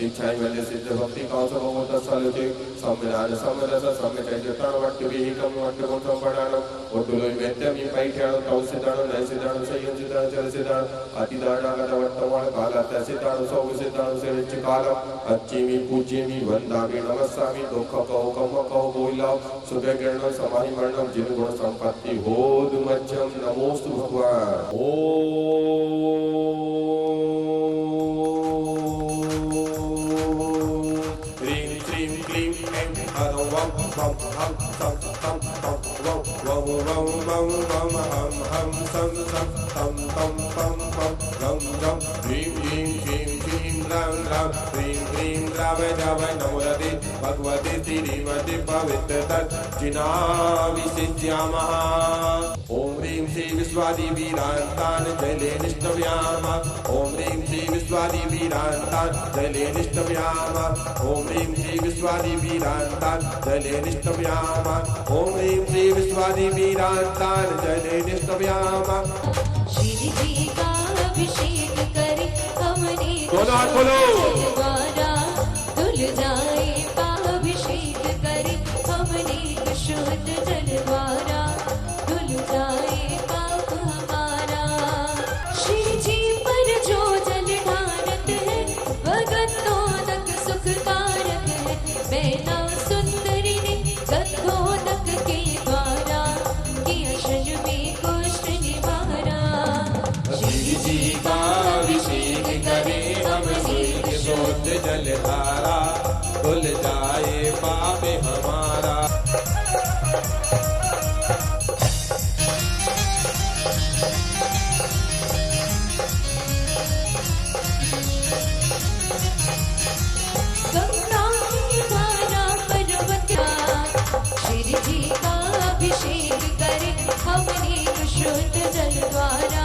इच्छाएं मैंने सिद्ध भक्ति कांस भगवत सलुते सम्मेलन समरस सम्मेलन तणवट्ट विहिकम वट्ट गुणम पडाणम वट्टुलोय मेत्यमि पैठ्याणो तौसिदाणो नैसिदाणो संयंसिदाणो चरसिदाणो अतिदाणागतवट्टवळ कालतसिदाणो सौसिदाणो सेविच्च कालम अच्छिमि पूज्यमि वंदामि नमस्सामि दुःख कहो कम कहो बोलाओ सुबह किरणों समाहि मरणम जिन गुण संपत्ति होद मध्यम नमोस्तु भगवान ह्रीं श्रीं क्लीं ऐं हरं वं वं हं तं तं तं वं वं वं वं हं हं सं सं तं तं पं पं गं गं ह्रीं ह्रीं श्रीं श्रीं रां रां ह्रीं ह्रीं द्रावय द्रावय नमोरति भगवती श्रीमति पवित्रतर्जिनाविषिज्यामः ॐ ह्रीं श्री विश्वादिवीरान्तान् जले निष्ठव्यामः ॐ ह्रीं श्री विश्वादिवीरान्तान् जले निष्ठव्यामः ॐ ह्रीं श्री विश्वादिवीरान्तान् जले निष्ठव्यामः ॐ ह्रीं श्री विश्वादिवीरान्तान् जले निष्ठव्यामः श्री जी का अभिषेक करे हमने दोनों हाथ खोलो द्वारा धुल जाए पाभिषेक करे हमने शुद्ध जल द्वारा धुल जाए पाप हमारा श्री जी पर जो जल ढारक है भगतोदक सुखकारक है मैना सुंदरी ने गद्धोदक के द्वारा किया शज में कुष्ठ निवारा श्री जी का अभिषेक करे हमसे शुद्ध जलधारा धुल जाए पाप हमारा गंगा की धारा पर्वत श्री जी का अभिषेक करे हमने शुद्ध जल द्वारा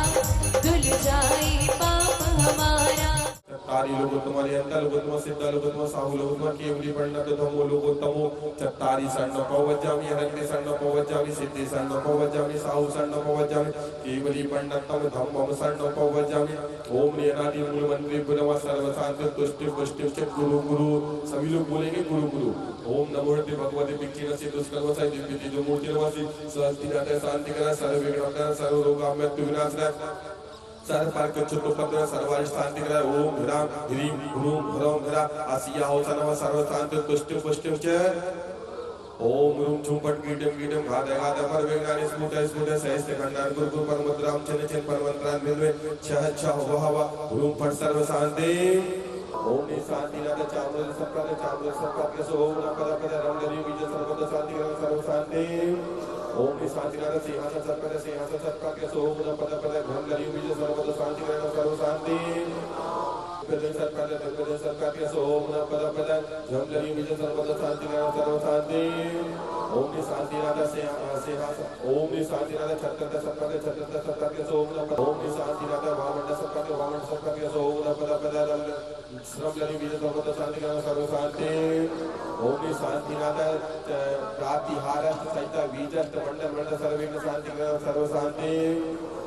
धुल जाए पाप हमारा चत्तारि लोकोत्तम अर्यंत लोकोत्तम सिद्ध लोकोत्तम साहु लोकोत्तम केवली परिणत धम्मो लोकोत्तमो चत्तारि सन्न पवज्जामि हरन्ति सन्न पवज्जामि सिद्धि सन्न पवज्जामि साहु सन्न पवज्जामि केवली परिणतम धम्मम सन्न पवज्जामि ओम नेनादि मूल मंत्री गुणव सर्व शांति तुष्टि पुष्टि च गुरु गुरु सभी लोग बोलेंगे गुरु गुरु ओम नमो भगवते पिक्षिण से दुष्कर्म से दिव्य तेजो मूर्ति नमस्ते सहस्ति नाथ शांति करा सर्व विघ्न सर्व रोग मृत्यु विनाशना सर्व पार्क चतुर्पत्र सर्वारि शांति करा ओम ह्रां ह्रीं ह्रूं ह्रौं ह्रा आसिया होसनव सर्व शांति तुष्टि पुष्टि च ओम रूम झुंपट कीटम कीटम घात घात पर वेगानि स्फुट स्फुट सहस्त्र खंडान गुरु गुरु परमद्राम चन चन परमंत्रान मिलवे छह छह वहवा रूम फट सर्व शांति ओम नि शांति नाथ चामल सप्रात सो ओम न पद पद रंग दरि बीज सर्वद शांति सर्व शांति ओम नि शांति नाथ सिंहासन सप्रात सो ओम न पद पद रंग दरि बीज सर्वद शांति सर्व शांति प्रदेश सरकार सो ओम न पद पद रंग दरि बीज सर्वद शांति सर्व शांति ओम नि शांति नाथ सिंहासन ओम नि शांति नाथ छत्रद सप्रात सो ओम न पद ओम नि शांति नाथ वामन सप्रात सो ओम न पद पद रंग श्रम लनि बीज सर्वद शांति सर्व शांति ओम नि शांति नाथ प्रातिहार सहित बीज मंडल मंडल सर्वविघ्न शांति सर्व शांति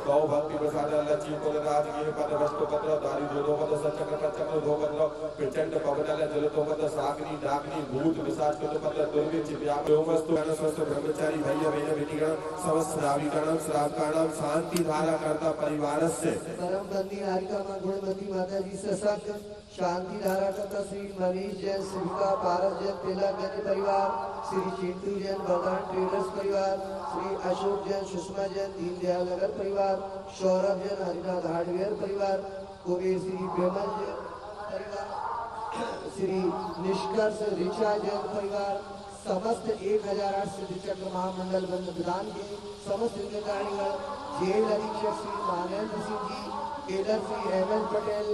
गौ भक्ति प्रसाद लक्ष्मी को राज ये पद वस्तु पत्र दारी दो पद सचक्र पचक्र दो पत्र प्रचंड पवनल जलतो पद साग्नि डाग्नि भूत विशाच को पत्र दुर्विच व्याप वस्तु ज्ञान स्वस्थ ब्रह्मचारी भैया बहन बेटीगण समस्त श्राविकाणां श्रावकाणां शांति धारा करता परिवारस्य परम बंदी हारिका मां गुणवती माता जी सशक्त शांति धारा करता श्री मनीष जैन शिविका पारस जैन तिलक जैन परिवार श्री चिंटू जैन बलराम ट्रेडर्स परिवार श्री अशोक जैन सुषमा जैन दीनदयाल नगर परिवार सौरभ जैन हरिनाथ हार्डवेयर परिवार कुबेर श्री प्रेमल जैन परिवार श्री निष्कर्ष ऋचा जैन परिवार समस्त 1008 सिद्ध चक्र महामंडल बंद प्रदान के समस्त हिंदुकारीगण जेल अधीक्षक श्री मानेंद्र सिंह जी केडर श्री एमएल पटेल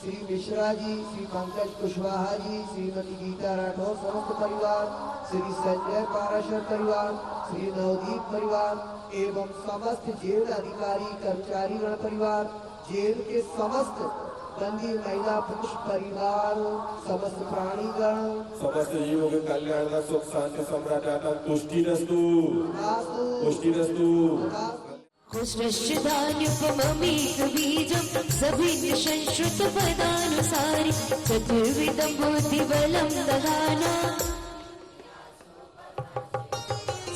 श्री मिश्रा जी श्री पंकज कुशवाहा जी श्रीमती गीता राठौर समस्त परिवार श्री संजय पाराशर परिवार श्री नवदीप परिवार एवं समस्त जेल अधिकारी कर्मचारी गण परिवार जेल के समस्त बंदी महिला पुरुष परिवार समस्त प्राणीगण समस्त जीवों के कल्याण सुख शांति सम्राट तुष्टि रस्तु सृष्टिधान्युपममेकबीजं सभिन्नसंश्रुतपदानुसारि चतुर्विधं बुद्धिबलं ददाना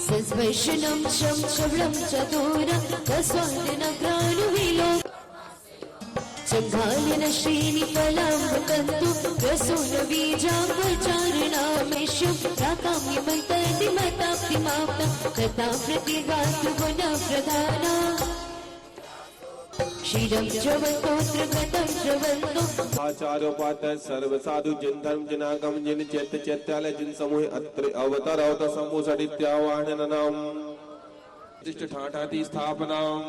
सद्वैषणं शं शवलं चतुरं कस्वादिनग्रानुविलोक चङ्घालिन श्रीनिफलामृतन्तु रसोनबीजाम्बचारणामेष्यं प्राकाम्यमन्तर्निमताप्तिमाप्तं तथा प्रतिगातु गुणप्रधाना क्षीरं च्रवन्तोऽत्र गतं च्रवन्तो आचार्योपात सर्व साधु जिन धर्म जिनागम जिन चैत्य चैत्यालय जिन समूह अत्र अवतर अवतर समूह सडित्यावाहननम जिष्ट ठाठाति स्थापनाम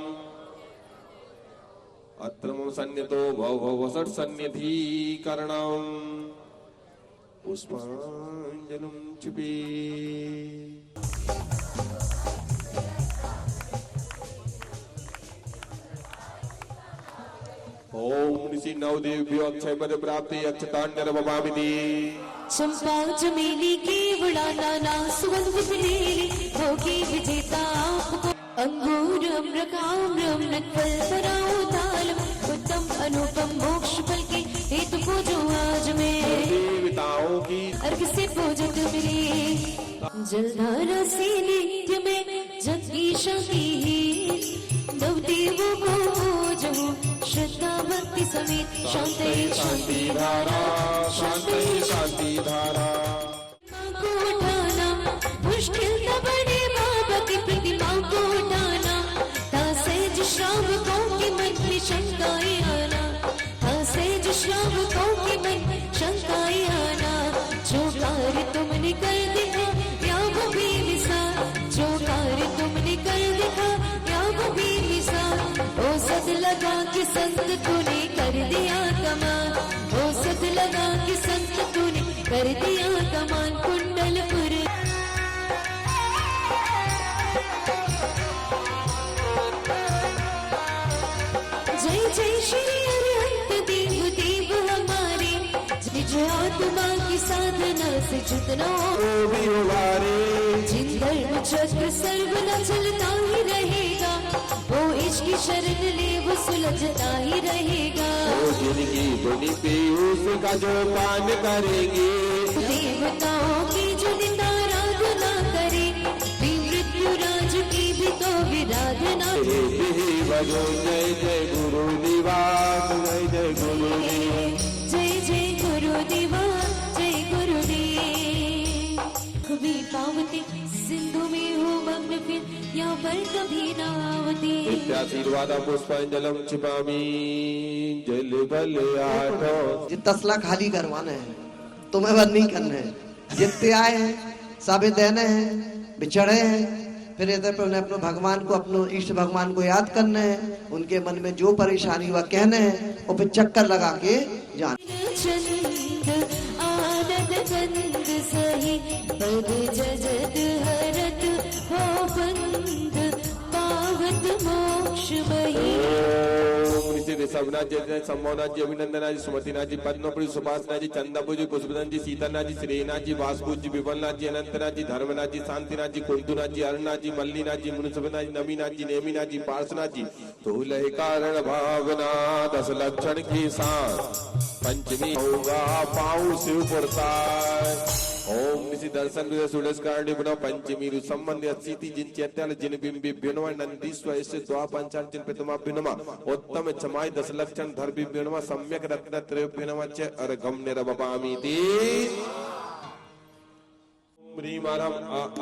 अत्र मम सन्नितो भव भव सट सन्निधीकरणम पुष्पांजलिं चिपे ओम ऋषि नवदेव्यो अक्षय पद प्राप्ति अक्षतान्यर भवामिति चंपा चमेली केवड़ा नाना सुगंध बिलेली भोगी विजेता आपको अंगूर अम्रकाम्रम नटफलपराउतालम उत्तम अनुपम मोक्ष फल के हेतु पूजो आज मैं देवताओं की अर्घ से पूजत मिले जलधारा से नित्य में जग की शांति नवदेवों को पूजो श्रद्धा भक्ति समेत शांति शांति धारा शांति शांति धारा को उठाना मुश्किल न बने बाबा की प्रतिमा को उठाना तासेज श्रावकों के मन में शंकाएं आना तासेज श्रावकों के मन में शंकाएं आना जो कार्य तुमने कर दिखा या वो भी मिसाल जो कार्य तुमने कर दिखा या वो भी मिसाल ओ सद लगा के संत तूने कर दिया कमाल ओ सद लगा के संत तूने कर दिया कमाल कुंडलपुर जय जय श्री अरिहंत देव देव हमारे निज आत्मा की साधना से जितना भी उबारे जिन धर्म चक्र सर्वदा चलता ही रहेगा वो इश्क की शरण ले वो सुलझता ही रहेगा जिनकी बुनी पे उसका जो पान करेंगे देवताओं की जो निंदा आराधना करे मृत्यु राज की भी तो विराधना भजो जय जय गुरु निवास जय जय गुरु जय जय गुरुदेवा जय गुरुदेव कभी पावती सिंधु में हो मग्न फिर यहाँ पर कभी ना आवती आशीर्वाद पुष्पांजलम छिपामी जल बल आठो ये तसला खाली करवाना है, तुम्हें बंद नहीं करना है। जितने आए हैं सबे देने हैं, बिछड़े हैं, फिर इधर पे उन्हें अपने भगवान को अपने इष्ट भगवान को याद करना है, उनके मन में जो परेशानी हुआ कहने हैं और फिर चक्कर लगा के जाना। चंद आनंद चंद सही पद जजत हरत हो बंद पावत मोक्ष वही सबनाथ जी संभवनाथ जी अभिनंदना जी सुमतिनाथ जी पद्मपुरी सुभाषनाथ जी चंदापुर जी कुशबदन जी सीतानाथ जी श्रीनाथ जी वासुपुर जी विमलनाथ जी अनंतनाथ जी धर्मनाथ जी शांतिनाथ जी कुंतुनाथ जी अरुणनाथ जी मल्लीनाथ जी मुनुसबनाथ जी नमीनाथ जी नेमीनाथ जी पार्श्वनाथ जी तुलह कारण भावना 10 लक्षण के साथ पंचमी होगा पाऊ शिव प्रसाद ओम निशि दर्शन सुडस कारणी पुनः पंचमी रु संबंध अस्थिति जिन चैत्याल जिन बिंबि बिनवा नंदीश्व ऐसे द्वा पंचान जिन प्रतिमा बिनमा उत्तम चमाय 10 लक्षण धर्मि बिनवा सम्यक रत्न त्रय बिनवा च अर्घम निरवपामि ते ह्रीमारम आ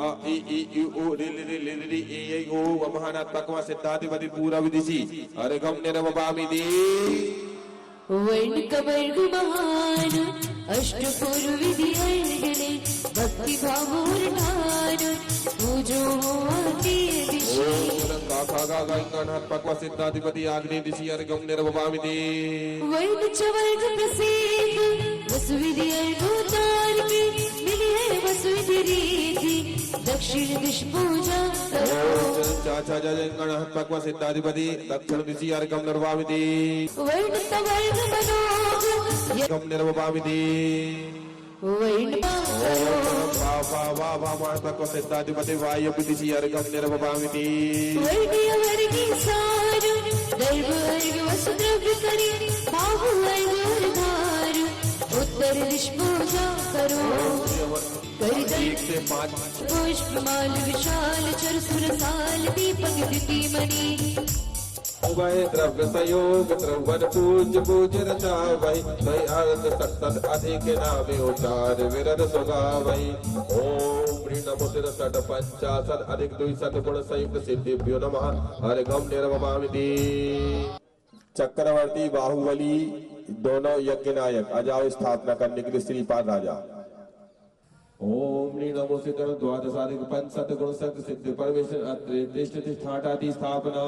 आ ई ई यू ओ रि रि रि रि रि ए ए ओ वमहानात्मकवा सिद्धाधिपति पूरा विदिशि अर्घम निरवपामि ते वर्ण कवर्ग महान अष्टपुर विधि अर्घने भक्ति भावोर ठान पूजो आती दिशा सिद्धाधिपति आग्नेय दिशि अर्घम निरवपामि ते वर्ण चवर्ग प्रसिद्ध वसुविधि अर्घोतार के मिली है वसुविधि रीति दक्षिण दिश पूजा चाचा गणहत्मक सिद्धाधिपति दक्षिण दिशि अर्घम निरवपामि ते वर्ण तवर्ग मनोज अर्घम निरवपामि ते वर्ण सिद्धाधिपति वायु दिशि अर्घम निरवपामि ते वर्गीय वर्गी सा कर लिश पूजा करो कर एक से 5 पुष्पमाल विशाल चर सुरसाल दीपक द्युति मणि उभय द्रव्य संयोग त्रिभुवन पूज्य पूज्य रचा वही वही आगत सत्सद अधिक नामे उचार विरद सुगा वही ओम ह्रीं नमो सिर सट पंचाशद अधिक द्विशत गुण संयुक्त सिद्धिभ्यो नमः हरि गम निर्वमामि चक्रवर्ती बाहुबली दोनों यज्ञ नायक अजाओ स्थापना करने के लिए श्रीपाद राजा ओम ह्रीं नमो सिद्ध द्वादशाधिक पंचशत गुण संयुक्त सिद्धि परमेश्वर अत्रे तिष्ठ तिष्ठाटादि स्थापना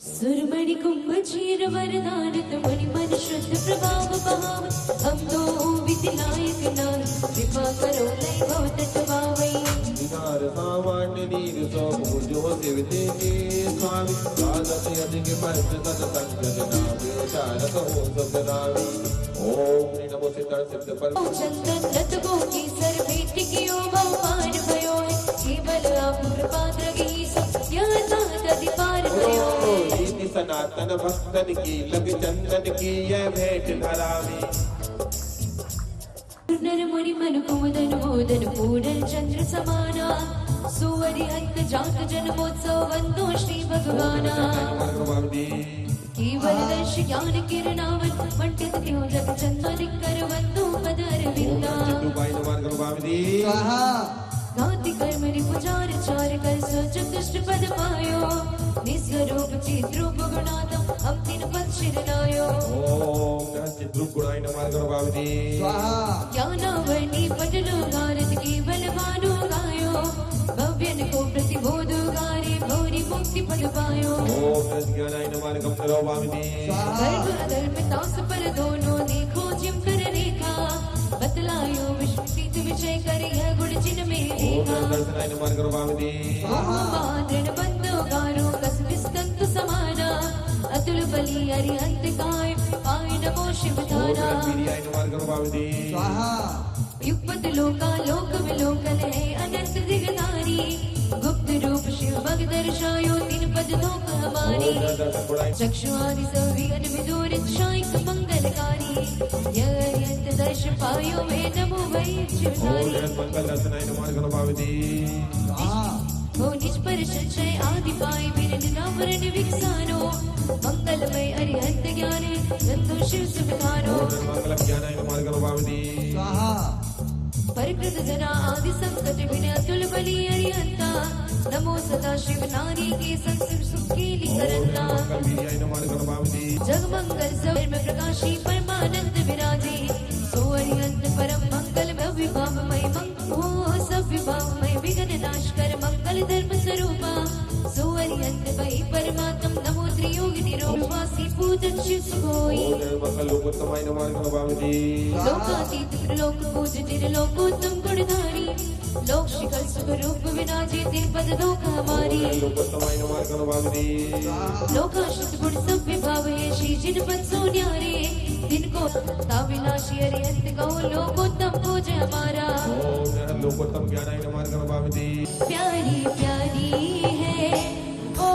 सुरमणि कुंभ चीर वरदानत मणि मन शुद्ध प्रभाव बहाव हम तो विधिनायक नाम कृपा करो लय भवतट बावै विकार सामान्य नीर सो भुजो सेवते के स्वामी साधत अधिक पंच सत संगत नाम विचारत हो सब नामी ओम ह्रीं नमो सिद्ध सिद्ध पर चंदन रत को की सर भेट कियो भगवान भयो है केवल आप कृपा द्रगी यह तात अधिपार भयो रीति सनातन भक्तन की लग चंदन की यह भेंट धरावी नर मुनि मन कुमदन मोदन पूर्ण चंद्र समाना सुवरि अंत जात जन्मोत्सव वंदो श्री भगवाना केवल दर्श ज्ञान किरणावन मंडित क्यों जग चंदन कर वंदो पदर विंदा नाति कर्म रिपुचार चार कर सच दुष्ट पद पायो निस्वरूप चिद्रूप गुणातम हम तीन पद शिरनायो ओम चिद्रूप गुणाय नमः गर्भावती ज्ञानावर्णी पटलो गारत केवल भानु गायो भव्यन को प्रतिबोध गारे भौरी मुक्ति पद पायो ओम ज्ञानाय नमः गर्भावती धर्म अधर्म तास पर दोनों देखो जिम कर रेखा बतलायो विश्व प्रीत विजय कर यह गुण जिन में देखा दर्शनाय नमः गर्भावती माद्रण बंदो गारो कस विस्तंत समाना अतुल बलि अरिहंत काय पाय नमो शिव धारा वीर्याय नमः गर्भावती युगपत लोका लोक विलोकन है अनंत दिगधारी गुप्त रूप शिव भग दर्शायो तीन पद धोक हमारी चक्षु आदि सभी अनविदूरित शायक मंगलकारी यह यंत दर्श पायो वे नमो वै शिवधारी मंगल दर्शनाय नमः गर्भावती हो निज पर संचय आदि पाई विरन नामरण विकसानो मंगलमय अरिहंत ज्ञाने नंदो शिव सुखानो मंगल ज्ञानाय नमः गर्भावती परिकृत जना आदि संकट विन अतुल बलि अरिहंता नमो सदा शिव नारी के संसुर सुखीली करंता वीर्याय नमः गर्भावती जग मंगल सर्व प्रकाशी परमानंद विराजे सो अरिहंत परम मंगल में विभावमय मंगल हो सब विभावमय विघ्न नाश कर मंगल धर्म स्वरूपा सो अरिहंत वही परमात्म नमो त्रियोगिनी रूपवासी पूजन शिव सुखोई मंगल लोकोत्तमाय नमः गर्भावती लोकातीत त्रिलोक पूज त्रिलोकोत्तम गुणधारी लोक शिखर सुख रूप विराजे तेरे पद धोख हमारी लोकोत्तमाय नमः गर्भावती लोकाश्रित गुण सब विभाव है श्री जिन पद सो न्यारे दिन को ताविनाशी अरिहंत कहो लोकोत्तम पूज हमारा ओम लोकोत्तम ज्ञानाय नमः गर्भावती प्यारी प्यारी है ओ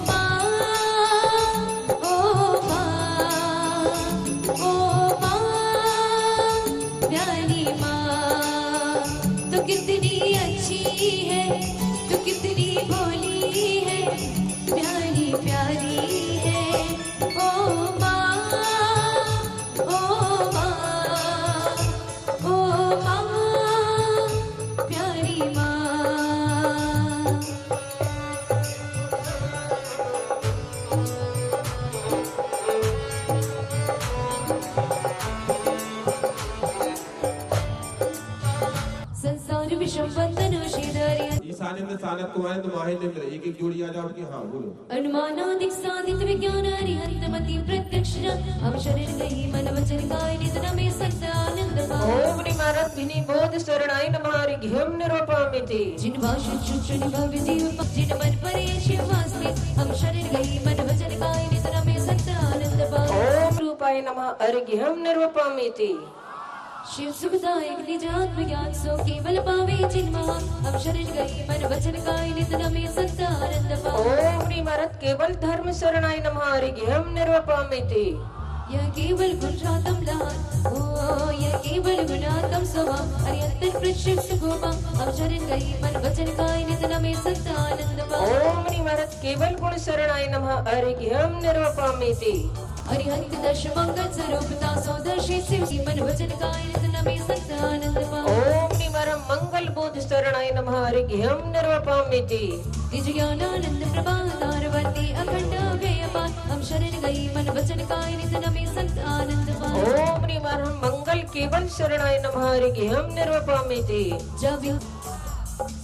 माँ प्यारी माँ तो कितनी अच्छी है तो कितनी भोली है प्यारी प्यारी है ओ माँ प्यारी माँ संसार विषम बंधन शेदारी ईशानेन्द्र सानत कुमारेंद्र माहेंद्र एक एक जोड़ी आ जाओ कि हाँ बोलो अनुमानादिक साधित विज्ञान अरिहंत मति प्रत्यक्ष हम शरीर गही मन वचन काय निधन में सत्य आनंद ओम निमारत विनि बोध शरणाय नमः हरिघ्यं निरूपयामि जिन भाषण चुचन भव्य जीव जिन मन परे शिव वास्ते हम शरीर गही मन वचन काय निधन में सत्य आनंद ओम रूपाय नमः हरिघ्यं निरूपयामि शिव सुखदायक निज आत्म ज्ञान सो केवल पावे जिन्मा हम शरीर गई मन वचन काय निधन में सत्य आनंद पावे ओम निमारत केवल धर्म शरणाय नमः हरिघ्यं निरूपयामि यह केवल गुणातम लहान ओ यह केवल गुणातम स्वभाव अरियंतन प्रक्षिप्त सुगोपा अब शरण गई मन वचन काय निधन में सत्य आनंद पा ओम निमरत केवल गुण शरणाय नमः अर्घ्यम निरूपमेति अरिहंत दर्श मंगल स्वरूपता सौदर्शी शिव की मन वचन काय निधन में सत्य आनंद पा ओम निमरम मंगल बोध शरणाय नमः अर्घ्यम निरूपमेति निज ज्ञानानंद प्रभातारवती अखंड अभयपान हम शरण गई मन वचन काय निधन में सत्य आनंद पा ओम निमरम मंगल केवल शरणाय नमः अर्घ्यम निरूपमेति जव्य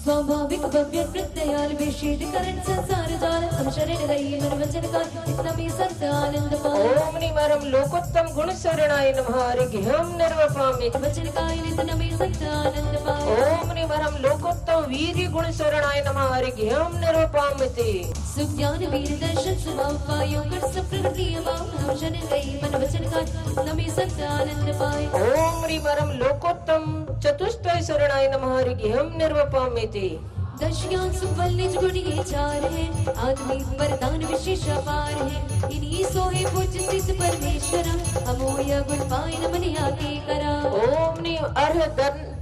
स्वाभाविक भव्य प्रत्ययाल विषेद करण संसार जाल हम शरण गई मन वचन का इतना भी सत्य आनंद पा ओम निमरम लोकोत्तम गुण शरणाय नमः अर्घ्यम निरूपमेति वचन का इतना भी सत्य आनंद पा ओम निमरम लोकोत्तम वीर्य गुण शरणाय नमः अर्घ्यम निरूपमेति सुख ज्ञान वीर दर्शन स्वभाव पायो कर सब प्रकृति अभाव हम शरण गई मन वचन का इतना भी सत्य आनंद पाए ओम निमरम लोकोत्तम चतुष्टय शरणाय नमः अर्घ्यम निरूपमेति दशयान सुफल निज गुण ये चार है आदमी वरदान विशेष अपार है इन्हीं सोहे पूज सिद्ध परमेश्वर अमोय गुण पाए न मन आके करा ओम नि अर्ह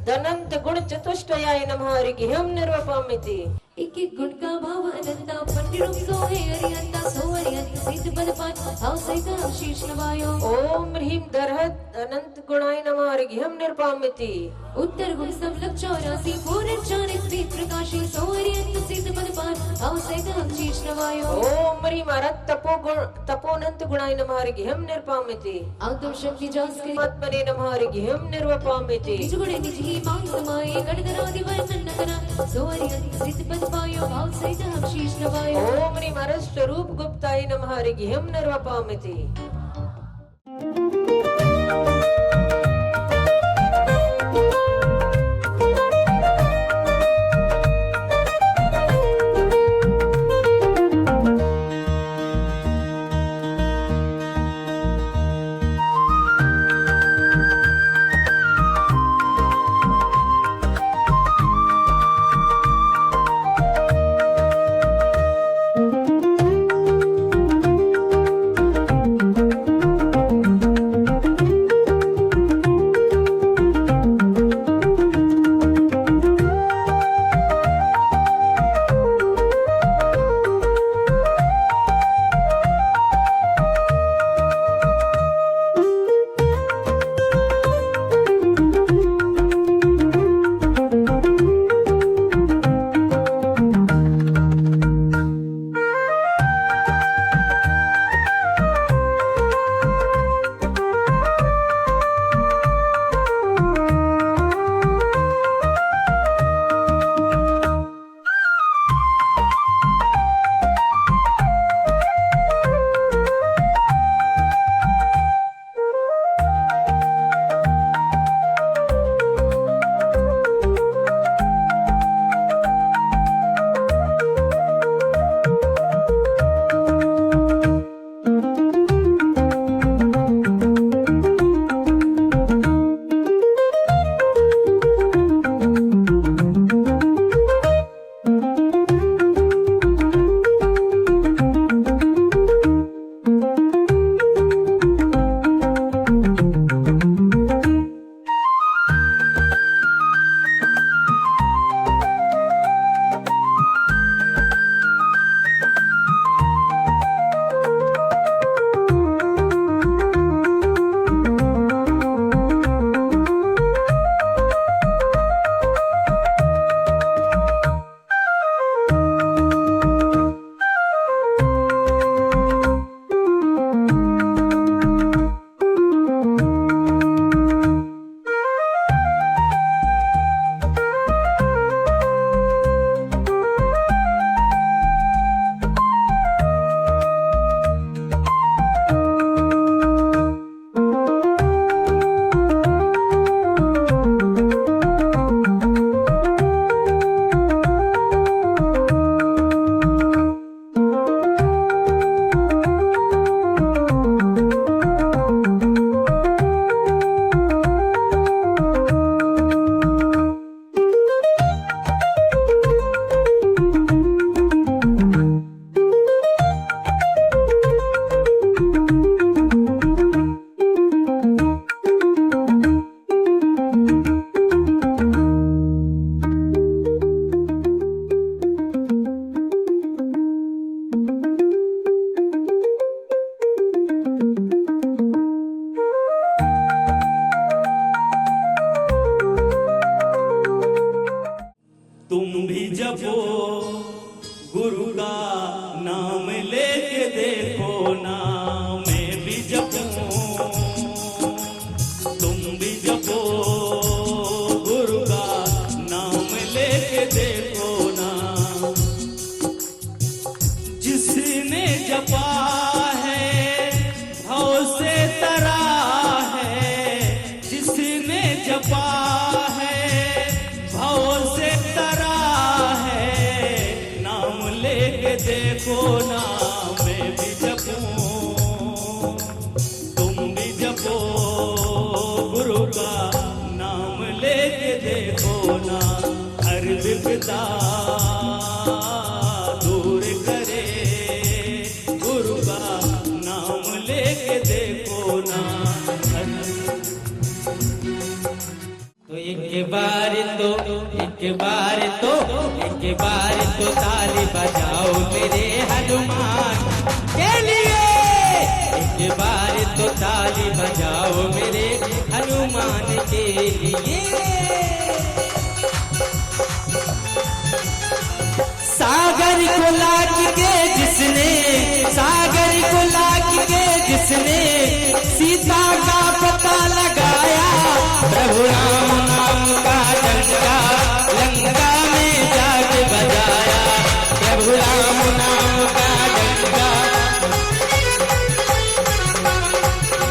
दनंत गुण चतुष्टयाय नमः अर्घ्यम निरूपमेति एक एक गुण का भाव अनंता पंडित सोहे अरियंता सो अरियंत सिद्ध पद पान भाव सहित शीश नवायो ओम ह्रीम दरहत अनंत गुणाय नमः अर्घ्यम निरूपमेति उत्तर गुण सब लग 84 पूर्ण 40 भी प्रकाशी सो अरियंत सिद्ध पद पान भाव सहित शीश नवायो ओम ह्रीम अरत तपोनंत गुणाय नमः अर्घ्यम निरूपमेति आत्म शक्ति जास के आत्मने नमः अर्घ्यम निरूपमेति निज गुण निज ही मान समाये गणधरादि वर्णन न करा सो अरियंत सिद्ध पद पायो भाव सहित हम शीश नवायो ओम ह्रीम अरत स्वरूप गुप्ताय नमः अर्घ्यम निरूपमेति जपा है भव से तरा है, जिसने जपा है भव से तरा है, नाम लेके देखो ना मैं भी जपूं, तुम भी जपो गुरु का नाम लेके देखो ना, हर विपदा दूर करे गुरु का नाम लेके देखो ना। तो एक बार तो ताली बजाओ मेरे हनुमान के लिए, एक बार तो ताली बजाओ मेरे हनुमान के लिए। सागर को लाग के जिसने, सागर को लाग के जिसने सीता का पता लगाया, प्रभु राम नाम का डंका लंका में जाके बजाया, प्रभु राम नाम का डंका।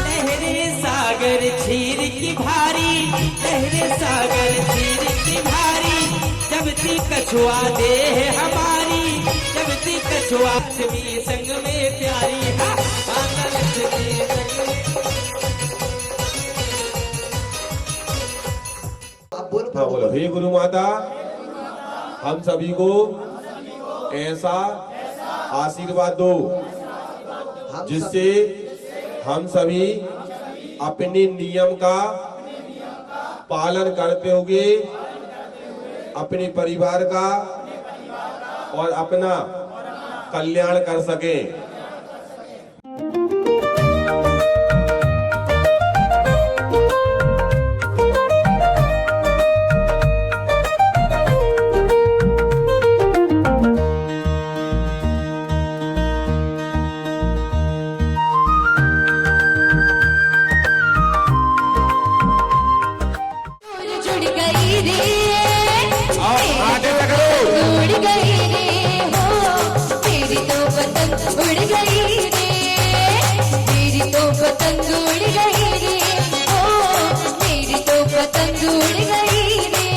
लहरे सागर झीर की भारी, लहरे सागर झीर की भारी, जब ती कछुआ दे हमारी, जब ती कछुआ लक्ष्मी संग में प्यारी, माता लक्ष्मी संग में। हाँ बोलो, हे गुरु माता हम सभी को ऐसा आशीर्वाद दो जिससे हम सभी अपने नियम का पालन करते हुए अपने परिवार का और अपना कल्याण कर सकें। जुड़ गई रे, उड़ गई रे हो, तेरी तो पतंग उड़ गई रे, तेरी तो पतंग उड़ गई रे हो, तेरी तो पतंग उड़ गई रे।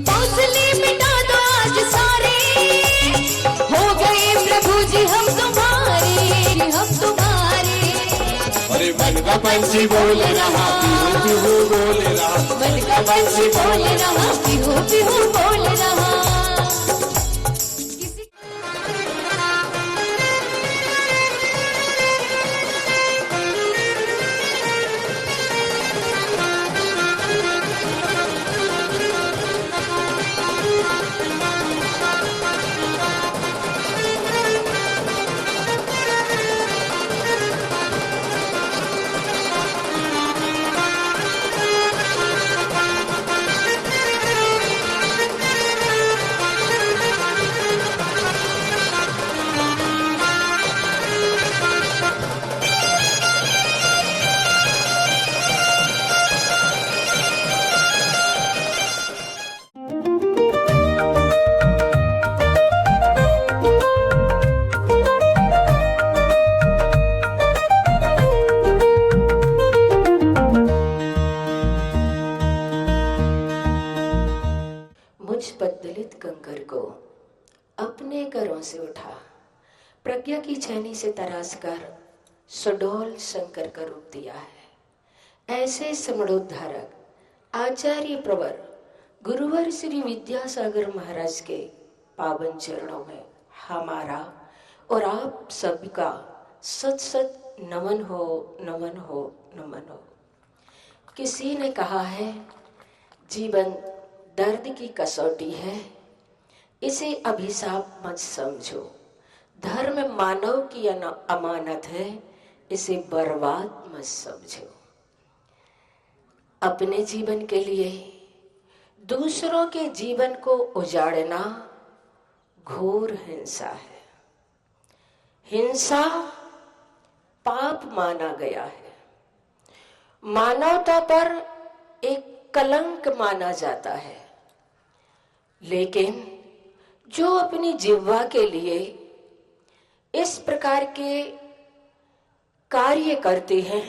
हौसले मिटा दो आज सारे, हो गए प्रभु जी हम तुम्हारे, हम तुम्हारे। अरे मन का पंछी बोल रहा, पीहू पीहू बोल रहा, मन का पंछी बोल रहा, पीहू पीहू बोल रहा। किसी मुझ पद्दलित कंकर को अपने करों से उठा, प्रज्ञा की छैनी से तराश कर सुडौल शंकर का रूप दिया है। ऐसे समणोद्धारक आचार्य प्रवर गुरुवर श्री विद्यासागर महाराज के पावन चरणों में हमारा और आप सबका सत सत नमन हो, नमन हो, नमन हो। किसी ने कहा है जीवन दर्द की कसौटी है, इसे अभिशाप मत समझो। धर्म मानव की अमानत है, इसे बर्बाद मत समझो। अपने जीवन के लिए दूसरों के जीवन को उजाड़ना घोर हिंसा है। हिंसा पाप माना गया है, मानवता पर एक कलंक माना जाता है। लेकिन जो अपनी जिह्वा के लिए इस प्रकार के कार्य करते हैं,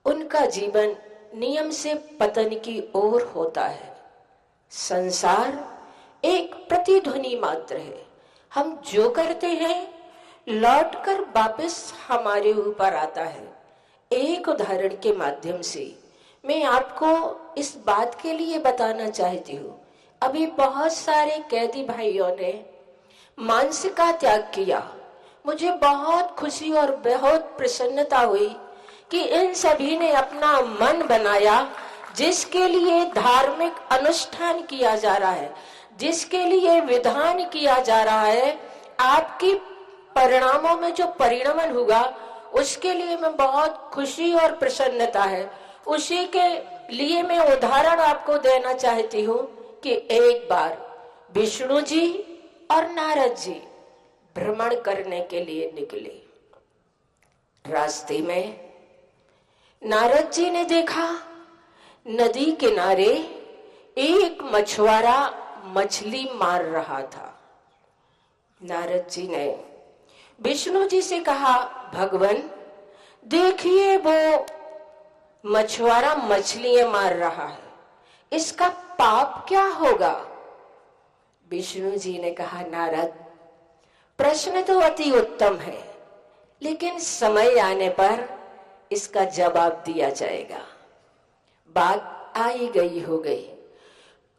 उनका जीवन नियम से पतन की ओर होता है। संसार एक प्रतिध्वनि मात्र है। हम जो करते हैं लौटकर वापस हमारे ऊपर आता है। एक उदाहरण के माध्यम से मैं आपको इस बात के लिए बताना चाहती हूँ, अभी बहुत सारे कैदी भाइयों ने मांस का त्याग किया। मुझे बहुत खुशी और बहुत प्रसन्नता हुई कि इन सभी ने अपना मन बनाया, जिसके लिए धार्मिक अनुष्ठान किया जा रहा है, जिसके लिए विधान किया जा रहा है। आपकी परिणामों में जो परिणमन होगा उसके लिए मैं बहुत खुशी और प्रसन्नता है। उसी के लिए मैं उदाहरण आपको देना चाहती हूँ कि एक बार विष्णु जी और नारद जी भ्रमण करने के लिए निकले। रास्ते में नारद जी ने देखा नदी किनारे एक मछुआरा मछली मार रहा था। नारद जी ने विष्णु जी से कहा, भगवान देखिए वो मछुआरा मछलियां मार रहा है, इसका पाप क्या होगा? विष्णु जी ने कहा, नारद प्रश्न तो अति उत्तम है, लेकिन समय आने पर इसका जवाब दिया जाएगा। बात आई गई हो गई,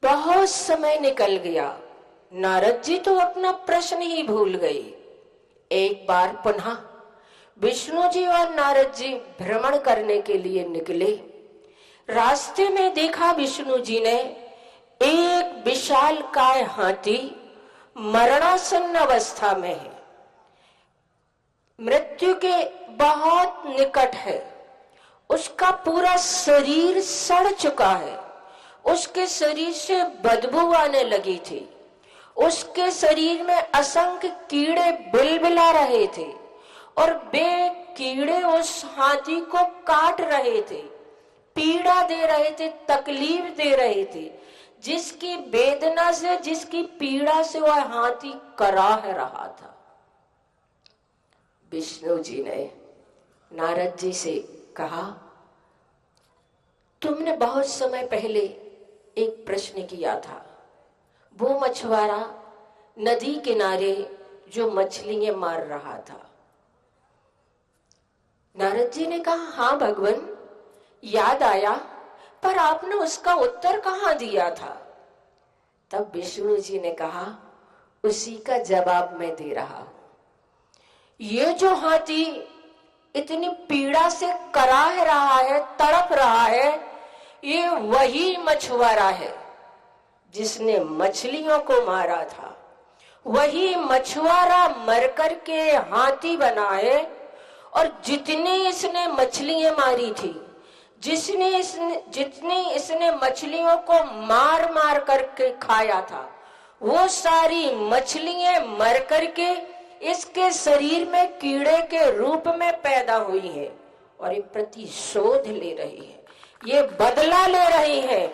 बहुत समय निकल गया। नारद जी तो अपना प्रश्न ही भूल गई। एक बार पुनः विष्णु जी और नारद जी भ्रमण करने के लिए निकले। रास्ते में देखा विष्णु जी ने एक विशालकाय हाथी मरणासन्न अवस्था में है, मृत्यु के बहुत निकट है। उसका पूरा शरीर सड़ चुका है, उसके शरीर से बदबू आने लगी थी, उसके शरीर में असंख्य कीड़े बिलबिला रहे थे और वे कीड़े उस हाथी को काट रहे थे, पीड़ा दे रहे थे, तकलीफ दे रहे थे, जिसकी वेदना से, जिसकी पीड़ा से वह हाथी कराह रहा था। विष्णु जी ने नारद जी से कहा, तुमने बहुत समय पहले एक प्रश्न किया था, वो मछुआरा नदी किनारे जो मछलियां मार रहा था। नारद जी ने कहा, हाँ भगवान याद आया, पर आपने उसका उत्तर कहाँ दिया था? तब विष्णु जी ने कहा, उसी का जवाब मैं दे रहा हूं। ये जो हाथी इतनी पीड़ा से कराह रहा है, तड़प रहा है, ये वही मछुआरा है जिसने मछलियों को मारा था। वही मछुआरा मरकर के हाथी बना है और जितनी इसने मछलियां मारी थी, जितनी इसने मछलियों को मार मार करके खाया था, वो सारी मछलियां मर करके इसके शरीर में कीड़े के रूप में पैदा हुई है और ये प्रतिशोध ले रही है, ये बदला ले रही है।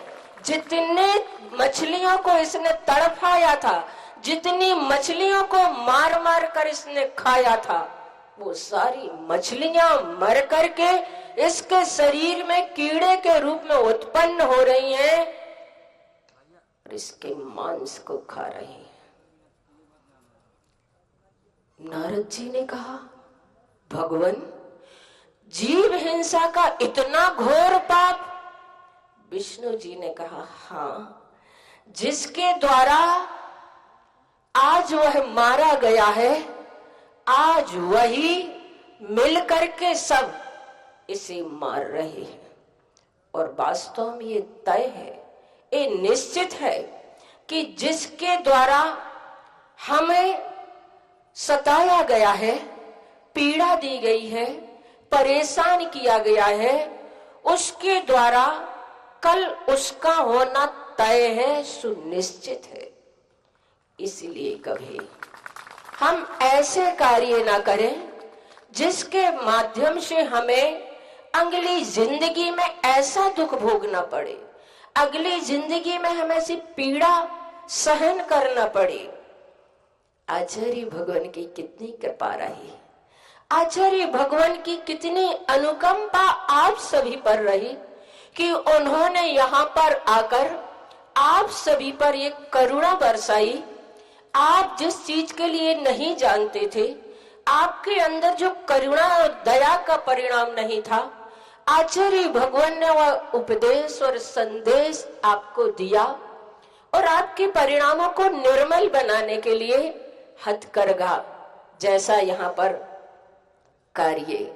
जितने मछलियों को इसने तड़पाया था, जितनी मछलियों को मार मार कर इसने खाया था, वो सारी मछलियां मर करके इसके शरीर में कीड़े के रूप में उत्पन्न हो रही हैं और इसके मांस को खा रही हैं। नारद जी ने कहा, भगवान जीव हिंसा का इतना घोर पाप? विष्णु जी ने कहा, हाँ, जिसके द्वारा आज वह मारा गया है, आज वही मिल करके सब इसे मार रहे हैं। और वास्तव में ये तय है, ये निश्चित है कि जिसके द्वारा हमें सताया गया है, पीड़ा दी गई है, परेशान किया गया है, उसके द्वारा कल उसका होना तय है, सुनिश्चित है। इसलिए कभी हम ऐसे कार्य ना करें जिसके माध्यम से हमें अगली जिंदगी में ऐसा दुख भोगना पड़े, अगली जिंदगी में हमें ऐसी पीड़ा सहन करना पड़े। आचार्य भगवान की कितनी कृपा रही, आचार्य भगवान की कितनी अनुकंपा आप सभी पर रही कि उन्होंने यहाँ पर आकर आप सभी पर एक करुणा बरसाई। आप जिस चीज के लिए नहीं जानते थे, आपके अंदर जो करुणा और दया का परिणाम नहीं था, आचार्य भगवान ने वह उपदेश और संदेश आपको दिया और आपके परिणामों को निर्मल बनाने के लिए हथकरघा जैसा यहाँ पर कार्य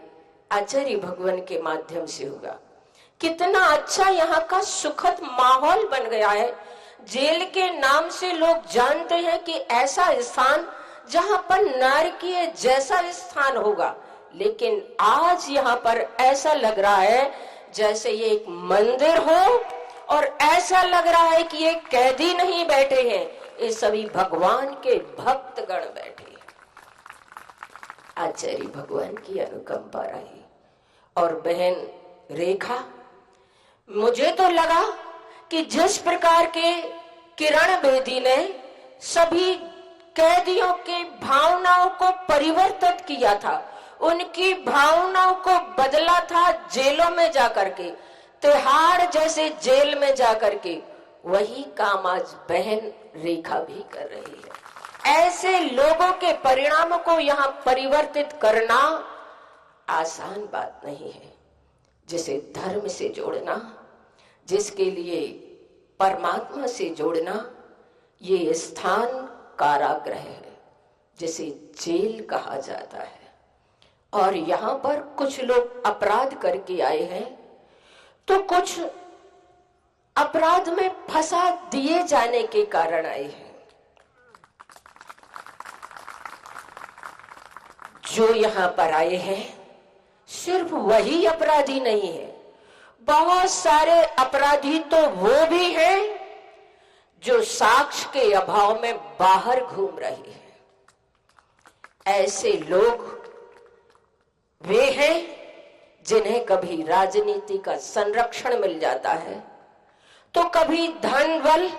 आचार्य भगवान के माध्यम से होगा। कितना अच्छा यहाँ का सुखद माहौल बन गया है। जेल के नाम से लोग जानते हैं कि ऐसा स्थान जहाँ पर नारकीय जैसा स्थान होगा, लेकिन आज यहाँ पर ऐसा लग रहा है जैसे ये एक मंदिर हो और ऐसा लग रहा है कि ये कैदी नहीं बैठे हैं, ये सभी भगवान के भक्तगण बैठे। आचार्य भगवान की अनुकंपा रही। और बहन रेखा, मुझे तो लगा कि जिस प्रकार के किरण बेदी ने सभी कैदियों की भावनाओं को परिवर्तित किया था, उनकी भावनाओं को बदला था जेलों में जाकर के, तिहाड़ जैसे जेल में जाकर के, वही काम आज बहन रेखा भी कर रही है। ऐसे लोगों के परिणामों को यहाँ परिवर्तित करना आसान बात नहीं है, जिसे धर्म से जोड़ना, जिसके लिए परमात्मा से जोड़ना, ये स्थान कारागृह है जिसे जेल कहा जाता है। और यहाँ पर कुछ लोग अपराध करके आए हैं, तो कुछ अपराध में फंसा दिए जाने के कारण आए हैं। जो यहाँ पर आए हैं सिर्फ वही अपराधी नहीं है, बहुत सारे अपराधी तो वो भी हैं जो साक्ष्य के अभाव में बाहर घूम रहे हैं। ऐसे लोग वे हैं जिन्हें कभी राजनीति का संरक्षण मिल जाता है, तो कभी धन बल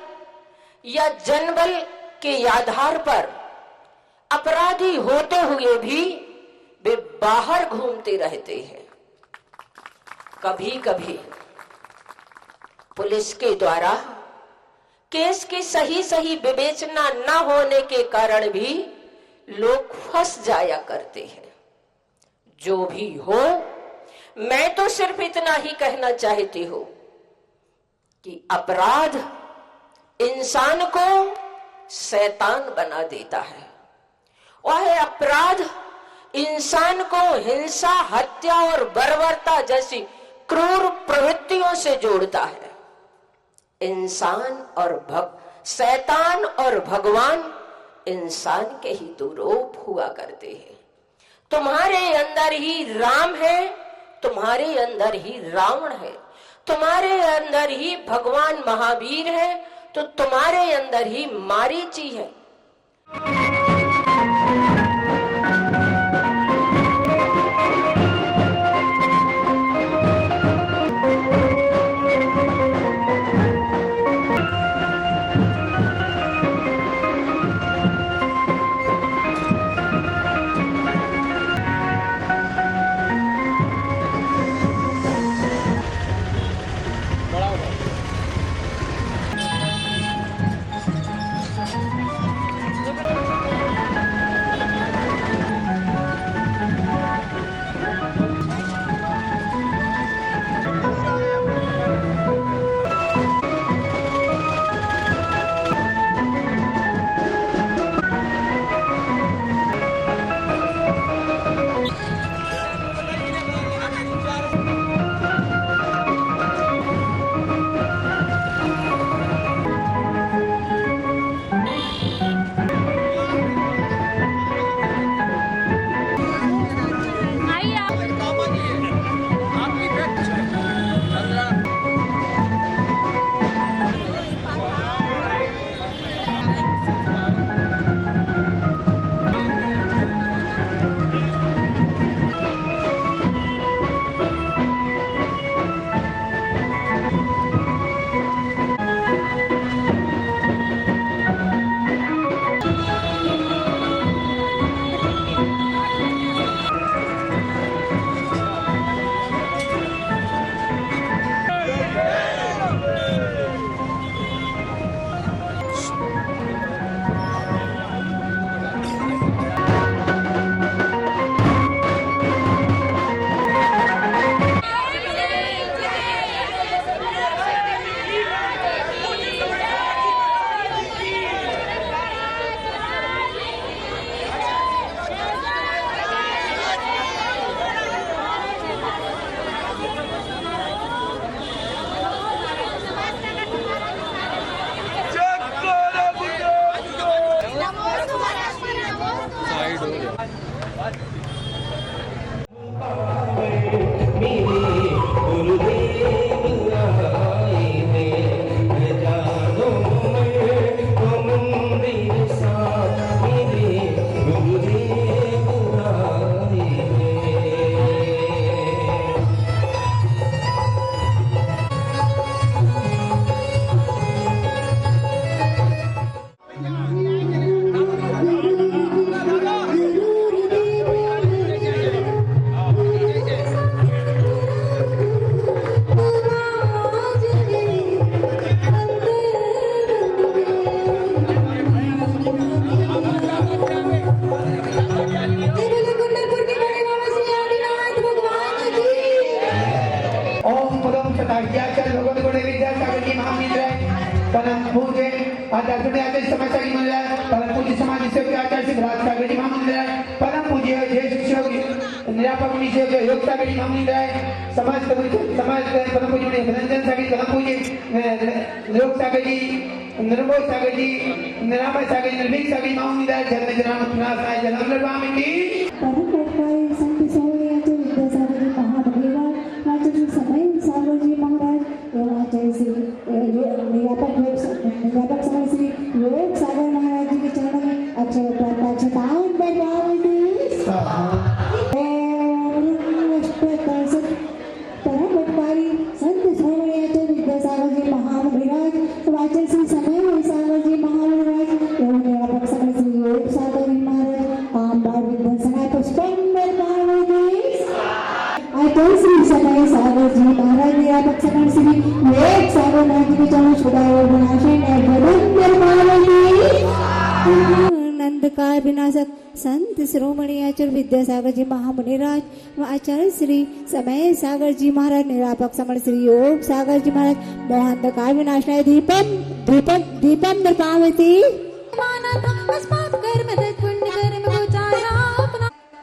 या जनबल के आधार पर अपराधी होते हुए भी वे बाहर घूमते रहते हैं। कभी कभी पुलिस के द्वारा केस की सही विवेचना न होने के कारण भी लोग फंस जाया करते हैं। जो भी हो, मैं तो सिर्फ इतना ही कहना चाहती हूं कि अपराध इंसान को शैतान बना देता है। वह अपराध इंसान को हिंसा, हत्या और बर्बरता जैसी क्रूर प्रवृत्तियों से जोड़ता है। शैतान और भगवान इंसान के ही दो रूप हुआ करते हैं। तुम्हारे अंदर ही राम है, तुम्हारे अंदर ही रावण है, तुम्हारे अंदर ही भगवान महावीर है, तो तुम्हारे अंदर ही मारीची है। शास्त्रीयाचार्य भगवत गुण विद्यासागर जी महामंदिर परम पूज्य आचार्य आचार्य समाचार की मंदिर परम पूज्य समाज सेवक आचार्य श्री भरत सागर जी महामंदिर परम पूज्य जय शिक्षक निरापक निषेध योग सागर जी महामंदिर समाज परम पूज्य रंजन सागर परम पूज्य योग सागर जी निर्मोल सागर जी निरामय सागर निर्भीक सागर महामंदिर जन्म जन्म पुनासाय जन्म लड़वामी की परम संत स्वामी विद्यासागर जी महामंदिर आचार्य समय सागर जी महाराज एवं आचार्य श्री निरापक समय श्री योग सागर महाराज जी के चरणों में अक्षय प्रार्थना परमपटकारी संत स्वामी आचार्य विद्यासागर जी महामंदिराज आचार्य श्री समय सागर जी महामंदिराज एवं निरापक समय श्री योग सागर जी महाराज आम बार विद्यासनाय पुष्पंबर पार्वती आचार्य श्री समय सागर जी महाराज निरापक समय श्री योग सागर महाराज जी के चरणों छुड़ाए विनाशन एवं पार्वती नंदकार विनाशक संत शिरोमणि आचार्य विद्यासागर जी महामुनिराज व आचार्य श्री समय सागर जी महाराज निरापक समण श्री योग सागर जी महाराज मोहंधकार विनाशनाय दीपम दीपम दीपम निर्पावती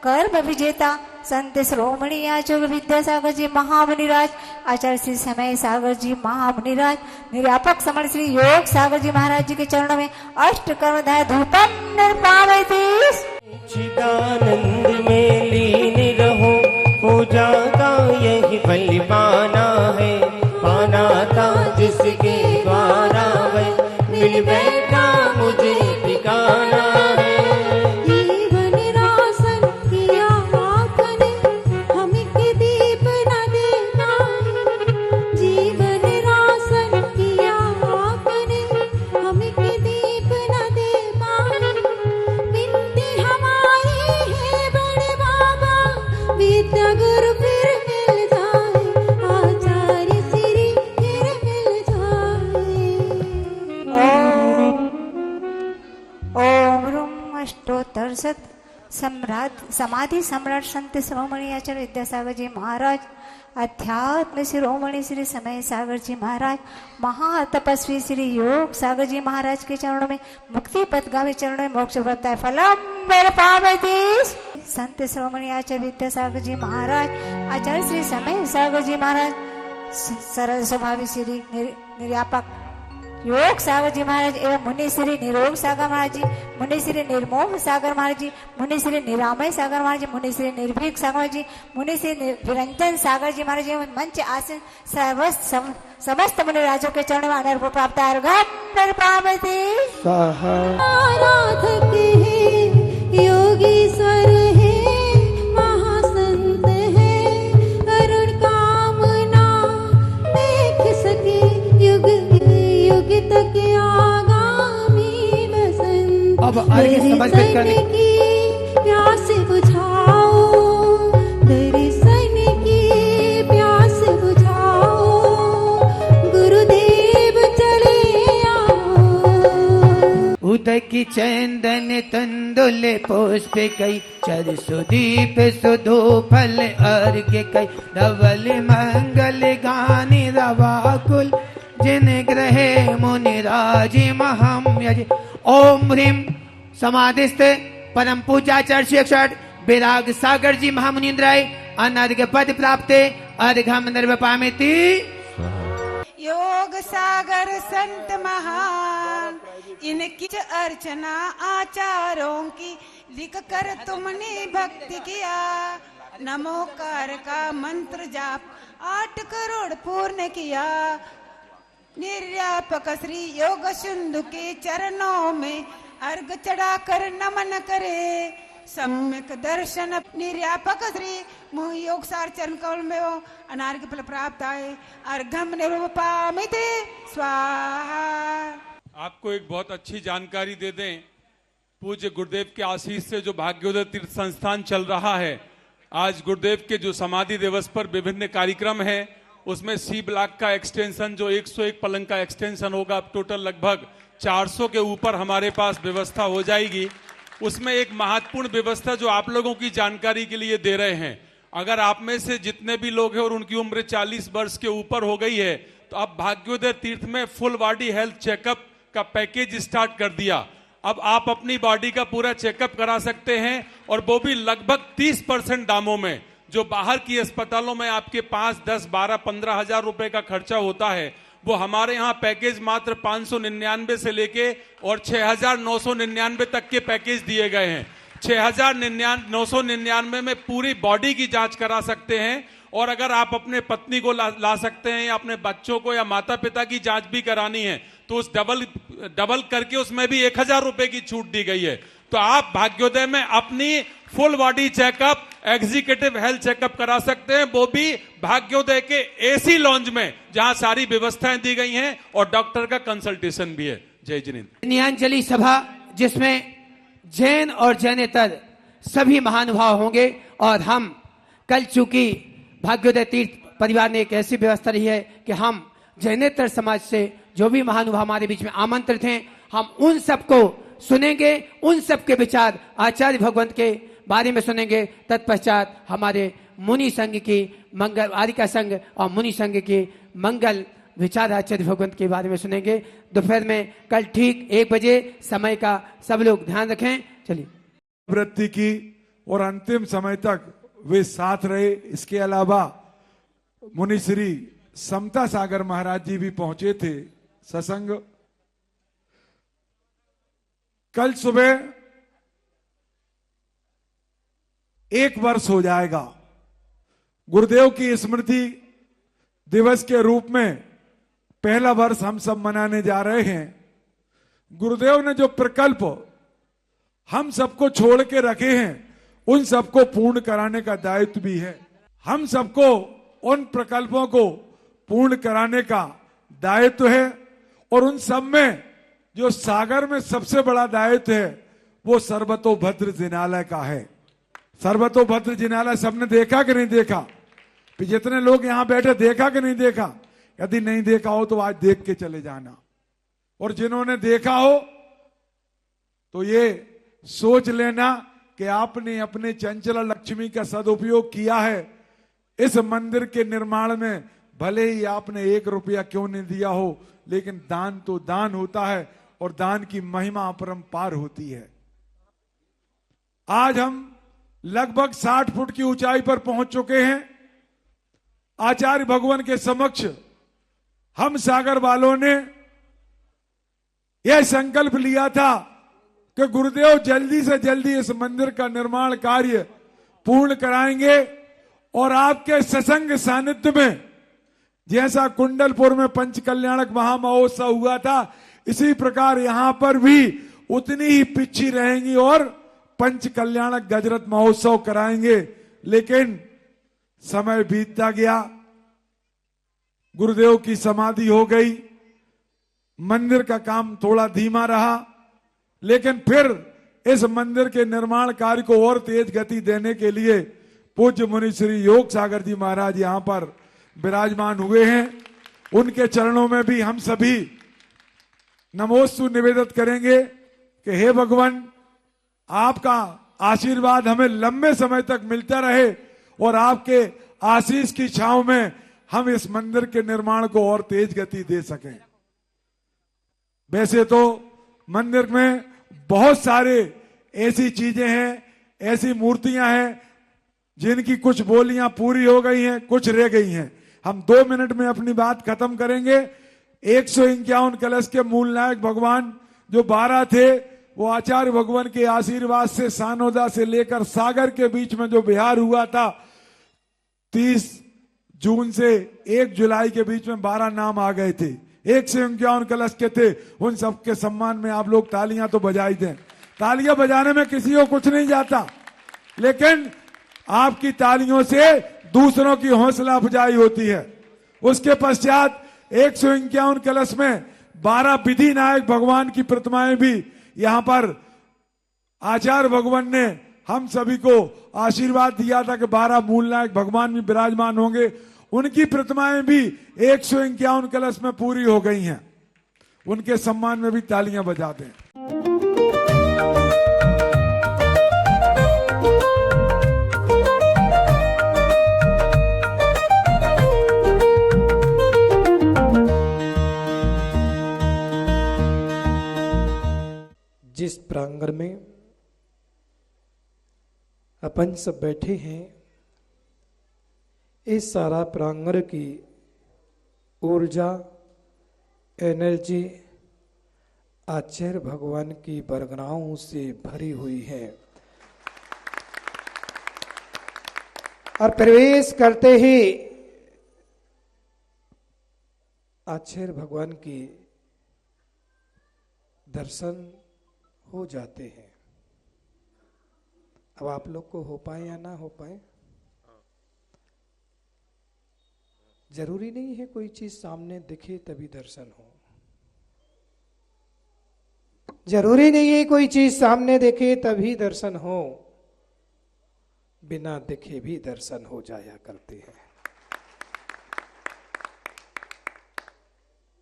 कर्म विजेता संत श्रोमणी आचार्य विद्यासागर जी महामुनिराज आचार्य श्री समय सागर जी महामुनिराज निरापक समण श्री योग सागर जी महाराज जी के चरणों में अष्ट कर्मधाय धूपम निर्पावती चिदानंद में लीन रहो पूजा का यही फल पाना था जिसके द्वारा वह मिल बैठा मुझे ठिकाना है समाधि सम्राट संत शिरोमणि आचार्य विद्यासागर जी महाराज अध्यात्म शिरोमणि श्री समय सागर जी महाराज महातपस्वी श्री योग सागर जी महाराज के चरणों में मुक्ति पथगामी चरणों में मोक्ष प्राप्त है फलम पार्वती संत शिरोमणि आचार्य विद्यासागर जी महाराज आचार्य श्री समय सागर जी महाराज सरल स्वभावी श्री निर्यापक योग सागर जी महाराज एवं मुनि श्री निरोग सागर महाराज जी मुनि श्री निर्मोह सागर महाराज जी मुनि श्री निरामय सागर महाराज जी मुनि श्री निर्भीक सागर महाराज जी मुनि श्री निरंजन सागर जी महाराज एवं मंच आसन समस्त मुनि राजों के चरणों में अनर्घ प्राप्त अर्घम पार्वती आराधक है योगीश्वर है महासंत है अरुण कामना देख सके युग युग तक आगामी बसंत अब आगे समर्पित करने की प्यास बुझाओ दर्शन की प्यास बुझाओ गुरुदेव चले आओ उदय की चंदन तंदुल पुष्प कई चर सुदीप सुधो फल अर्घ कई धवल मंगल गानी रवाकुल जिन ग्रहे मुनिराज महम यज ओम ह्रीं समाधिस्थ परम पूज्याचार्य शिक्षक विराग सागर जी महामुनिन्द्राय अनर्घ पद प्राप्त अर्घम निर्वपामिति योग सागर संत महान इनकी अर्चना आचारों की लिख कर तुमने भक्ति किया नमोकार का मंत्र जाप 8 करोड़ पूर्ण किया निर्यापक श्री योग सिंधु के चरणों में अर्घ चढ़ाकर नमन करे सम्यक दर्शन निर्यापक श्री मुह योग सार चरण कमल में हो अनार्घ फल प्राप्त आए अर्घम निरूपामिते स्वाहा। आपको एक बहुत अच्छी जानकारी दे दें, पूज्य गुरुदेव के आशीष से जो भाग्योदय तीर्थ संस्थान चल रहा है, आज गुरुदेव के जो समाधि दिवस पर विभिन्न कार्यक्रम है उसमें सी ब्लॉक का एक्सटेंशन जो 101 पलंग का एक्सटेंशन होगा, टोटल लगभग 400 के ऊपर हमारे पास व्यवस्था हो जाएगी। उसमें एक महत्वपूर्ण व्यवस्था जो आप लोगों की जानकारी के लिए दे रहे हैं, अगर आप में से जितने भी लोग हैं और उनकी उम्र 40 वर्ष के ऊपर हो गई है तो अब भाग्योदय तीर्थ में फुल बॉडी हेल्थ चेकअप का पैकेज स्टार्ट कर दिया। अब आप अपनी बॉडी का पूरा चेकअप करा सकते हैं और वो भी लगभग 30% दामों में। जो बाहर की अस्पतालों में आपके 5, 10, 12, 15 हजार रुपए का खर्चा होता है, वो हमारे यहाँ पैकेज मात्र 599 से लेके और 6,999 तक के पैकेज दिए गए हैं। 6,999 में पूरी बॉडी की जांच करा सकते हैं और अगर आप अपने पत्नी को ला सकते हैं या अपने बच्चों को या माता पिता की जांच भी करानी है तो उस डबल करके उसमें भी 1,000 रुपए की छूट दी गई है। तो आप भाग्योदय में अपनी full body checkup, executive health checkup करा सकते हैं, वो भी भाग्योदय के एसी लॉन्ज में जहां सारी व्यवस्थाएं दी गई हैं और डॉक्टर का कंसल्टेशन भी है। जय जिनेन्द्र। न्यायाञ्जलि सभा जिसमें जैन और जैनेतर सभी महानुभाव होंगे और हम कल चूंकि भाग्योदय तीर्थ परिवार ने एक ऐसी व्यवस्था रही है कि हम जैनेतर समाज से जो भी महानुभाव हमारे बीच में आमंत्रित हैं, हम उन सबको सुनेंगे, उन सबके विचार आचार्य भगवंत के बारे में सुनेंगे। तत्पश्चात हमारे मुनि संघ की मंगल आरिका संघ और मुनि संघ की मंगल विचार आचार्य भगवंत के बारे में सुनेंगे। दोपहर में कल ठीक 1 बजे समय का सब लोग ध्यान रखें। चलिए। वृत्ति की और अंतिम समय तक वे साथ रहे। इसके अलावा मुनि श्री समता सागर महाराज जी भी पहुंचे थे सत्संग। कल सुबह 1 वर्ष हो जाएगा गुरुदेव की स्मृति दिवस के रूप में। पहला वर्ष हम सब मनाने जा रहे हैं। गुरुदेव ने जो प्रकल्प हम सबको छोड़ के रखे हैं उन सबको पूर्ण कराने का दायित्व भी है। हम सबको उन प्रकल्पों को पूर्ण कराने का दायित्व है और उन सब में जो सागर में सबसे बड़ा दायित्व है वो सर्वतोभद्र जिनालय का है। सर्वतोभद्र जिनालय सबने देखा कि नहीं देखा? जितने लोग यहां बैठे देखा कि नहीं देखा? यदि नहीं देखा हो तो आज देख के चले जाना, और जिन्होंने देखा हो तो ये सोच लेना कि आपने अपने चंचला लक्ष्मी का सदुपयोग किया है। इस मंदिर के निर्माण में भले ही आपने 1 रुपया क्यों नहीं दिया हो, लेकिन दान तो दान होता है और दान की महिमा अपरंपार होती है। आज हम लगभग 60 फुट की ऊंचाई पर पहुंच चुके हैं। आचार्य भगवान के समक्ष हम सागर वालों ने यह संकल्प लिया था कि गुरुदेव जल्दी से जल्दी इस मंदिर का निर्माण कार्य पूर्ण कराएंगे और आपके सत्संग सानिध्य में जैसा कुंडलपुर में पंच कल्याणक महामहोत्सव हुआ था, इसी प्रकार यहां पर भी उतनी ही पिच्छी रहेंगी और पंच कल्याणक गजरत महोत्सव कराएंगे। लेकिन समय बीतता गया, गुरुदेव की समाधि हो गई, मंदिर का काम थोड़ा धीमा रहा, लेकिन फिर इस मंदिर के निर्माण कार्य को और तेज गति देने के लिए पूज्य मुनि श्री योग सागर जी महाराज यहां पर विराजमान हुए हैं। उनके चरणों में भी हम सभी नमोस्तु निवेदित करेंगे कि हे भगवान, आपका आशीर्वाद हमें लंबे समय तक मिलता रहे और आपके आशीष की छांव में हम इस मंदिर के निर्माण को और तेज गति दे सकें। वैसे तो मंदिर में बहुत सारे ऐसी चीजें हैं, ऐसी मूर्तियां हैं जिनकी कुछ बोलियां पूरी हो गई हैं, कुछ रह गई हैं। हम 2 मिनट में अपनी बात खत्म करेंगे। 151 कलश के मूल नायक भगवान जो 12 थे, वो आचार्य भगवान के आशीर्वाद से सानोदा से लेकर सागर के बीच में जो विहार हुआ था, 30 जून से 1 जुलाई के बीच में 12 नाम आ गए थे। 151 कलश के थे। उन सबके सम्मान में आप लोग तालियां तो बजाई दें। तालियां बजाने में किसी को कुछ नहीं जाता, लेकिन आपकी तालियों से दूसरों की हौसला अफजाई होती है। उसके पश्चात 151 कलश में 12 विधि नायक भगवान की प्रतिमाएं भी यहां पर आचार्य भगवान ने हम सभी को आशीर्वाद दिया था कि 12 मूल नायक भगवान भी विराजमान होंगे। उनकी प्रतिमाएं भी 151 कलश में पूरी हो गई हैं। उनके सम्मान में भी तालियां बजा दें। प्रांगण में अपन सब बैठे हैं, इस सारा प्रांगण की ऊर्जा, एनर्जी आचार्य भगवान की बरगनाओं से भरी हुई है। और प्रवेश करते ही आचार्य भगवान की दर्शन हो जाते हैं। अब आप लोग को हो पाए या ना हो पाए, जरूरी नहीं है कोई चीज सामने दिखे तभी दर्शन हो। जरूरी नहीं है कोई चीज सामने दिखे तभी दर्शन हो, बिना दिखे भी दर्शन हो जाया करते हैं।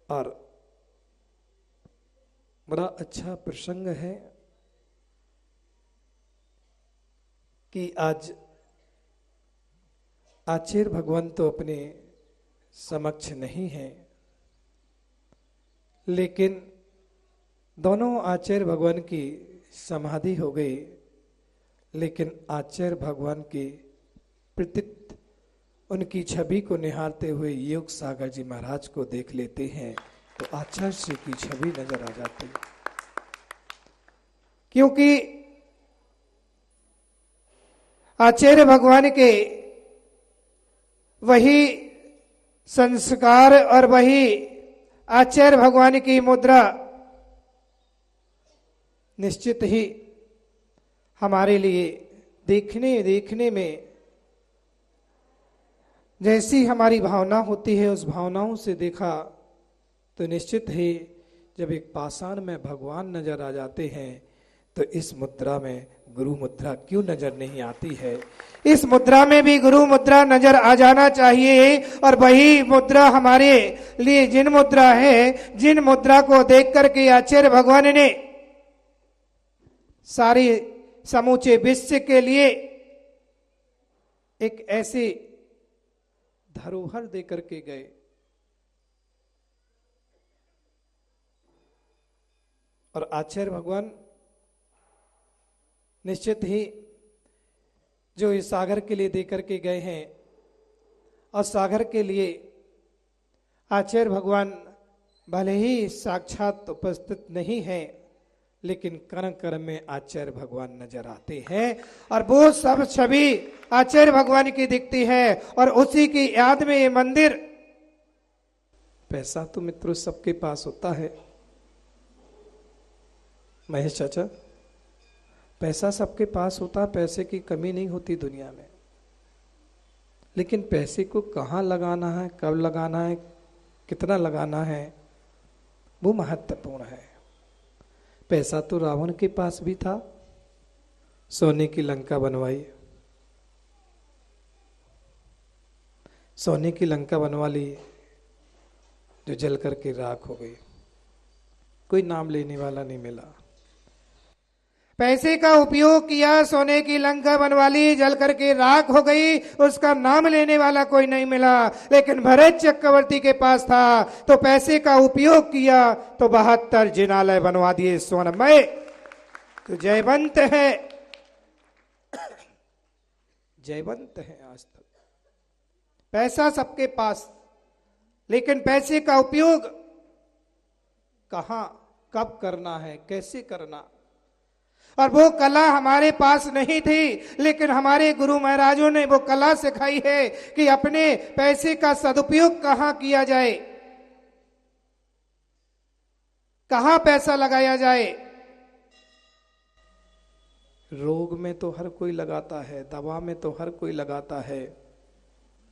और बड़ा अच्छा प्रसंग है कि आज आचार्य भगवान तो अपने समक्ष नहीं है, लेकिन दोनों आचार्य भगवान की समाधि हो गई, लेकिन आचार्य भगवान की प्रतीत उनकी छवि को निहारते हुए योग सागर जी महाराज को देख लेते हैं तो आचार्य जी की छवि नजर आ जाती है। क्योंकि आचार्य भगवान के वही संस्कार और वही आचार्य भगवान की मुद्रा निश्चित ही हमारे लिए देखने में जैसी हमारी भावना होती है, उस भावनाओं से देखा तो निश्चित ही जब एक पाषाण में भगवान नजर आ जाते हैं तो इस मुद्रा में गुरु मुद्रा क्यों नजर नहीं आती है। इस मुद्रा में भी गुरु मुद्रा नजर आ जाना चाहिए। और वही मुद्रा हमारे लिए जिन मुद्रा है, जिन मुद्रा को देख करके आचार्य भगवान ने सारे समूचे विश्व के लिए एक ऐसी धरोहर देकर के गए। और आचार्य भगवान निश्चित ही जो इस सागर के लिए देकर के गए हैं, और सागर के लिए आचार्य भगवान भले ही साक्षात उपस्थित नहीं है, लेकिन कर्म कर्म में आचार्य भगवान नजर आते हैं और वो सब छवि आचार्य भगवान की दिखती है। और उसी की याद में ये मंदिर, पैसा तो मित्रों सबके पास होता है, महेश चाचा, पैसा सबके पास होता है, पैसे की कमी नहीं होती दुनिया में। लेकिन पैसे को कहाँ लगाना है, कब लगाना है, कितना लगाना है, वो महत्वपूर्ण है। पैसा तो रावण के पास भी था, सोने की लंका बनवाई, सोने की लंका बनवा ली जो जल करके राख हो गई, कोई नाम लेने वाला नहीं मिला। पैसे का उपयोग किया, सोने की लंका बनवा ली, जल करके राख हो गई, उसका नाम लेने वाला कोई नहीं मिला। लेकिन भरत चक्रवर्ती के पास था तो पैसे का उपयोग किया तो 72 जिनालय बनवा दिए स्वर्णमय। तो जयवंत है, जयवंत है आज तक। पैसा सबके पास, लेकिन पैसे का उपयोग कहां कब करना है, कैसे करना, और वो कला हमारे पास नहीं थी। लेकिन हमारे गुरु महाराजों ने वो कला सिखाई है कि अपने पैसे का सदुपयोग कहां किया जाए, कहां पैसा लगाया जाए। रोग में तो हर कोई लगाता है, दवा में तो हर कोई लगाता है,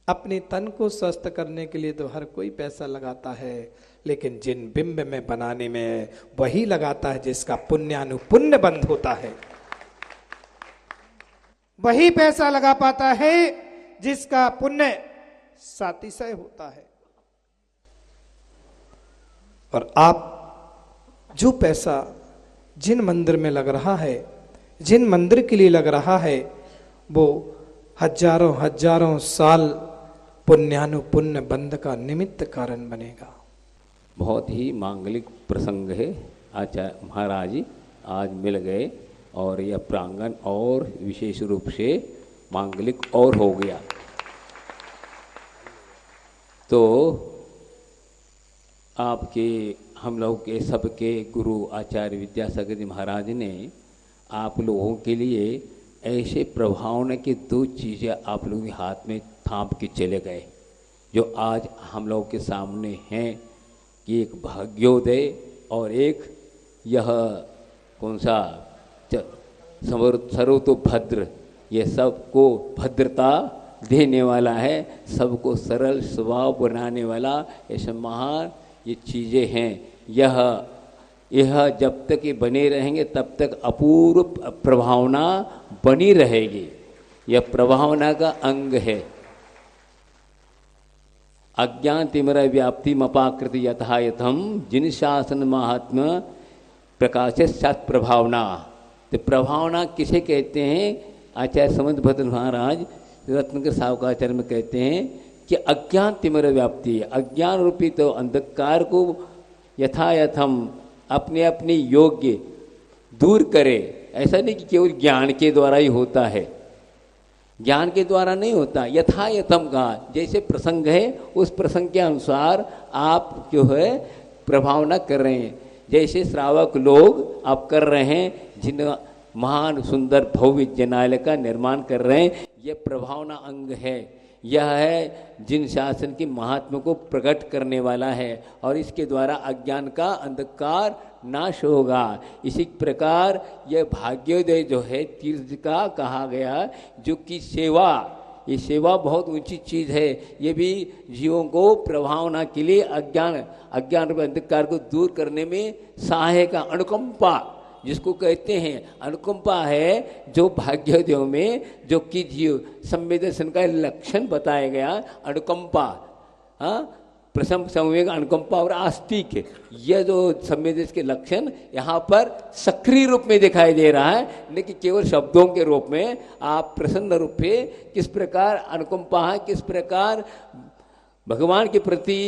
अपने तन को स्वस्थ करने के लिए तो हर कोई पैसा लगाता है। लेकिन जिन बिंब में बनाने में वही लगाता है जिसका पुण्यानुपुण्य बंध होता है, वही पैसा लगा पाता है जिसका पुण्य सातिशय होता है। और आप जो पैसा जिन मंदिर में लग रहा है, जिन मंदिर के लिए लग रहा है, वो हजारों हजारों साल पुण्यानुपुण्य बंध का निमित्त कारण बनेगा। बहुत ही मांगलिक प्रसंग है आचार्य महाराज जी। आज मिल गए और यह प्रांगण और विशेष रूप से मांगलिक और हो गया। तो आपके हम लोग के सबके गुरु आचार्य विद्यासागर जी महाराज ने आप लोगों के लिए ऐसे प्रभावना की दो चीज़ें आप लोगों के हाथ में थाम के चले गए, जो आज हम लोग के सामने हैं कि एक भाग्योदय और एक यह कौन सा सर्वतोभद्र, ये सबको भद्रता देने वाला है, सबको सरल स्वभाव बनाने वाला ऐसा महान ये चीज़ें हैं। यह जब तक ये बने रहेंगे तब तक अपूर्व प्रभावना बनी रहेगी। यह प्रभावना का अंग है। अज्ञान तिमिर व्याप्ति मपाकृति यथा यथम जिन शासन महात्मा प्रकाशत प्रभावना। तो प्रभावना किसे कहते हैं? आचार्य समंत भद्र महाराज रत्नकर सावकाचार्य में कहते हैं कि अज्ञान तिमिर व्याप्ति, अज्ञान रूपी तो अंधकार को यथायथम अपने अपने योग्य दूर करे। ऐसा नहीं कि केवल ज्ञान के द्वारा ही होता है, ज्ञान के द्वारा नहीं होता। यथायथम का जैसे प्रसंग है उस प्रसंग के अनुसार आप जो है प्रभावना कर रहे हैं। जैसे श्रावक लोग आप कर रहे हैं, जिन महान सुंदर भव्य जनालय का निर्माण कर रहे हैं, यह प्रभावना अंग है। यह है जिन शासन की महात्मा को प्रकट करने वाला है और इसके द्वारा अज्ञान का अंधकार नाश होगा। इसी प्रकार यह भाग्योदय जो है तीर्थ का कहा गया, जो कि सेवा, ये सेवा बहुत ऊंची चीज़ है। ये भी जीवों को प्रभावना के लिए अज्ञान रूपी अंधकार को दूर करने में सहायक अनुकंपा जिसको कहते हैं, अनुकंपा है जो भाग्योदय में जो कि जीव संवेदन का लक्षण बताया गया। अनुकंपा, प्रथम संवेग, अनुकंपा और आस्तिक, यह जो संवेदन के लक्षण यहाँ पर सक्रिय रूप में दिखाई दे रहा है, लेकिन केवल शब्दों के रूप में। आप प्रसन्न रूप से किस प्रकार अनुकंपा है, किस प्रकार भगवान के प्रति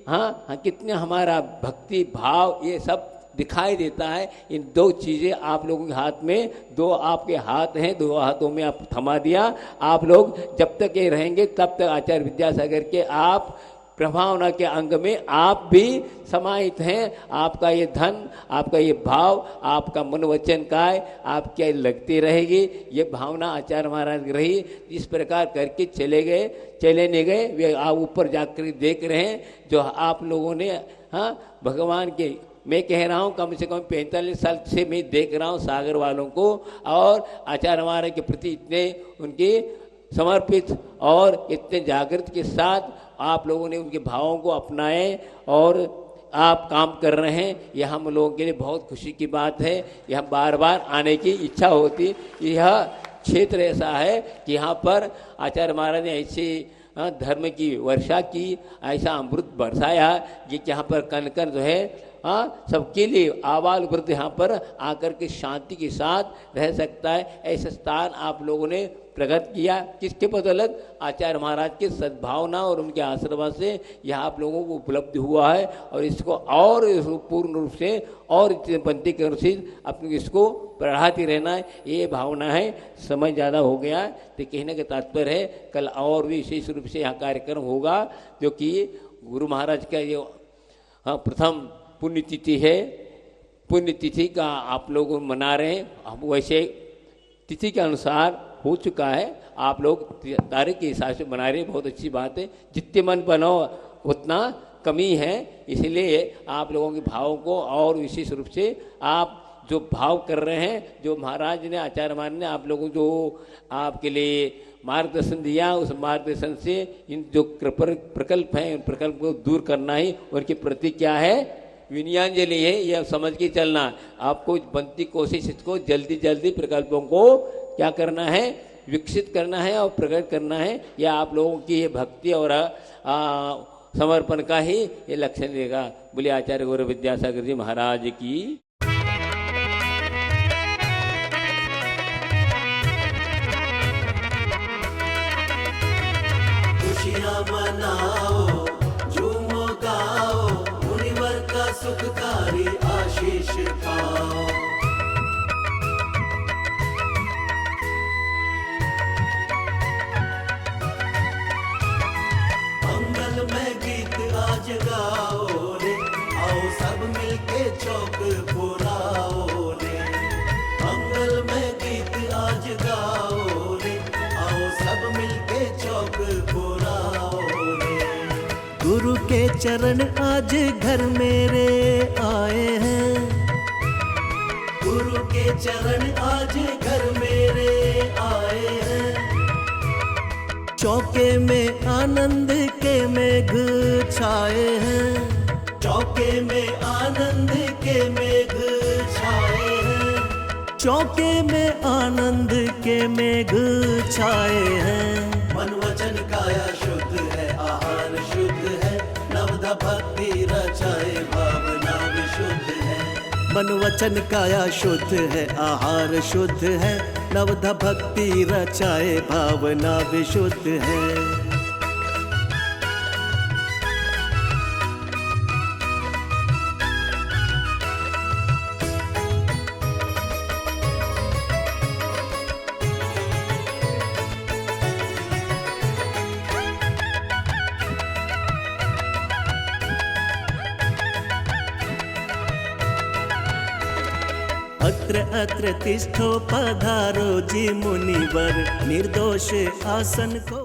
कितने हमारा भक्ति भाव, ये सब दिखाई देता है। इन दो चीज़ें आप लोगों के हाथ में, दो आपके हाथ हैं, दो हाथों में आप थमा दिया। आप लोग जब तक ये रहेंगे तब तक आचार्य विद्यासागर के आप प्रभावना के अंग में आप भी समाहित हैं। आपका ये धन, आपका ये भाव, आपका मन वचन काय आप क्या लगती रहेगी, ये भावना आचार्य महाराज रही। इस प्रकार करके चले गए, चले नहीं गए, वे आप ऊपर जाकर देख रहे हैं जो आप लोगों ने भगवान के, मैं कह रहा हूँ कम से कम 45 साल से मैं देख रहा हूँ सागर वालों को और आचार्य महाराज के प्रति इतने उनके समर्पित और इतने जागृत के साथ आप लोगों ने उनके भावों को अपनाए और आप काम कर रहे हैं। यह हम लोगों के लिए बहुत खुशी की बात है। यह बार बार आने की इच्छा होती। यह क्षेत्र ऐसा है कि यहाँ पर आचार्य महाराज ने ऐसे धर्म की वर्षा की, ऐसा अमृत बरसाया कि यहाँ पर कण कण जो है सबके लिए आबाल वृद्ध यहाँ पर आकर के शांति के साथ रह सकता है। ऐसा स्थान आप लोगों ने प्रकट किया। किसके बदौलत? आचार्य महाराज के सद्भावना और उनके आशीर्वाद से यह आप लोगों को उपलब्ध हुआ है। और इसको और पूर्ण रूप से और बनती के अनुसार अपने इसको बढ़ाती रहना है, ये भावना है। समय ज़्यादा हो गया तो कहने का तात्पर्य है कल और भी विशेष रूप से यहाँ कार्यक्रम होगा, जो कि गुरु महाराज का ये प्रथम पुण्यतिथि है। पुण्यतिथि का आप लोग मना रहे हैं। हम वैसे तिथि के अनुसार हो चुका है, आप लोग तारीख के हिसाब से मना रहे हैं, बहुत अच्छी बात है। जितने मन बनो उतना कमी है, इसलिए आप लोगों के भावों को और विशेष रूप से आप जो भाव कर रहे हैं, जो महाराज ने, आचार्य महाराज ने आप लोगों जो आपके लिए मार्गदर्शन दिया, उस मार्गदर्शन से इन जो प्रकल्प हैं, उन प्रकल्प को दूर करना ही उनके प्रति क्या है, विनयाञ्जलि है। यह समझ के चलना। आपको बनती कोशिश इसको जल्दी प्रकल्पों को क्या करना है, विकसित करना है और प्रकट करना है। यह आप लोगों की ये भक्ति और समर्पण का ही ये लक्षण देगा। बोले आचार्य गुरु विद्यासागर जी महाराज की। खुशियाँ मनाओ, झूमो गाओ, मुनिवर का सुखकारी आशीष पाओ। आज गाओ रे, आओ सब मिलके चौक पुराओ रे। मंगल में गीत आज गाओ रे, आओ सब मिलके चौक पुराओ रे। गुरु के चरण आज घर मेरे आए हैं, गुरु के चरण आज घर मेरे आए हैं। चौके में आनंद के मेघ छाए हैं, चौके में आनंद के मेघ छाए हैं, चौके में आनंद के मेघ छाए हैं। मन वचन काया शुद्ध है, आहार शुद्ध है, नवदा भक्ति रचाए भावना विशुद्ध है। मन वचन काया शुद्ध है, आहार शुद्ध है, नवदा भक्ति रचाए भावना विशुद्ध है। अत्र अत्र तिष्ठो पधारो जी मुनिवर, निर्दोष आसन को